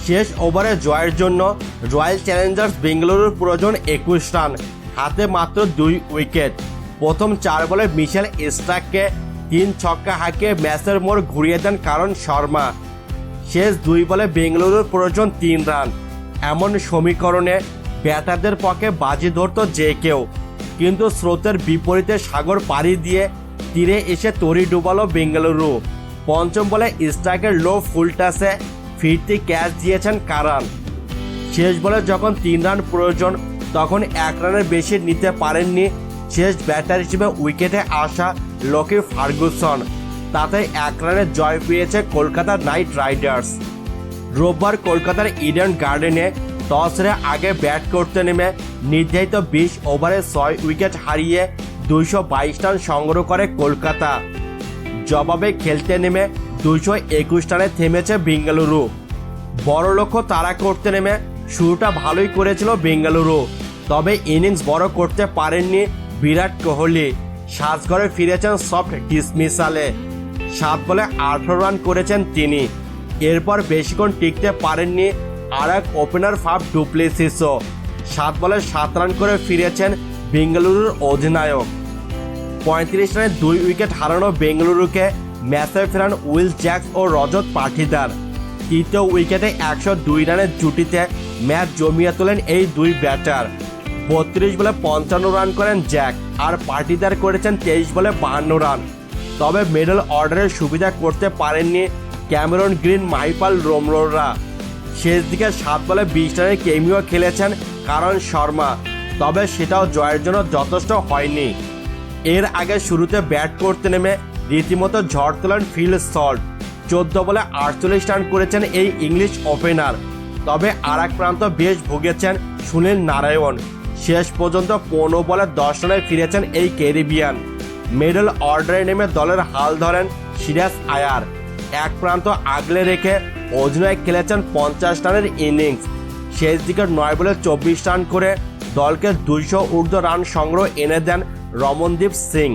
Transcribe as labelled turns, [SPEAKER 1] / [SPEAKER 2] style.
[SPEAKER 1] শেষ ওভারে জয়ের জন্য রয়্যাল চ্যালেঞ্জার্স বেঙ্গালুরুর প্রয়োজন 21 রান, হাতে মাত্র 2 উইকেট। প্রথম 4 বলে মিশেল স্টার্ককে 3 ছক্কা হাঁকিয়ে ম্যাচের মোড় ঘুরিয়ে দেন কারণ শর্মা। শেষ 2 বলে বেঙ্গালুরুর প্রয়োজন 3 রান। এমন সমীকরণে ব্যাটারদের পক্ষে বাজি ধরত যে কেউ, কিন্তু স্রোতের বিপরীতে সাগর পাড়ি দিয়ে তীরে এসে তরি ডুবালো বেঙ্গালুরু। পঞ্চম বলে স্ট্রাইকের লো ফুল টাসে ফিরতি ক্যাচ দিয়েছেন কারান। শেষ বলে যখন 3 রান প্রয়োজন তখন 1 রানের বেশি নিতে পারেননি শেষ ব্যাটার হিসেবে উইকেটে আসা লোকি ফার্গুসন। তাতে 1 রানে জয় পেয়েছে কলকাতা নাইট রাইডার্স। রোববার কলকাতার ইডেন গার্ডেনে টস হেরে আগে ব্যাট করতে নেমে নির্ধারিত 20 ওভারে 6 উইকেট হারিয়ে 222 রান সংগ্রহ করে কলকাতা। জবাবে খেলতে নেমে 221 রানে থেমেছে বেঙ্গালুরু। বড় লক্ষ্য তাড়া করতে নেমে শুরুটা ভালোই করেছিল বেঙ্গালুরু, তবে ইনিংস বড় করতে পারেননি বিরাট কোহলি। সাজঘরে ফিরেছেন সফট ডিসমিসালে। 7 বলে 18 রান করেছেন তিনি। এরপর বেশিক্ষণ টিকতে পারেননি আর এক ওপেনার ফাফ ডু প্লেসিসও। 7 বলে 7 রান করে ফিরেছেন বেঙ্গালুরুর অধিনায়ক। 35 রানে 2 উইকেট হারানো বেঙ্গালুরুকে ম্যাচে ফেরান উইল জ্যাক্স ও রজত পাঠিদার। তৃতীয় উইকেটে 102 রানের জুটিতে ম্যাচ জমিয়ে তোলেন এই 2 ব্যাটার। 32 বলে 55 রান করেন জ্যাক, আর পাঠিদার করেছেন 23 বলে 52 রান। তবে মিডল অর্ডারের সুবিধা করতে পারেননি ক্যামেরন গ্রিন, মাহিপাল রোমরোরা। শেষ দিকে 7 বলে 20 রানের কেমিও খেলেছেন কারণ শর্মা, তবে সেটাও জয়ের জন্য যথেষ্ট হয়নি। এর আগে শুরুতে ব্যাট করতে নেমে রীতিমতো ঝড় তোলেন ফিল সল্ট। 14 বলে 48 রান করেছেন এই ইংলিশ ওপেনার। তবে আর এক প্রান্ত বেশ ভুগেছেন সুনীল নারায়ণ। শেষ পর্যন্ত 15 বলে 10 রানে ফিরেছেন এই ক্যারিবিয়ান। মিডল অর্ডারে নেমে দলের হাল ধরেন সিরাজ আয়ার। এক প্রান্ত আগলে রেখে অধিনায়ক খেলেছেন 50 রানের ইনিংস। শেষ দিকের 9 বলে 24 রান করে দলকে 200 ঊর্ধ্ব রান সংগ্রহ এনে দেন রমনদীপ সিং।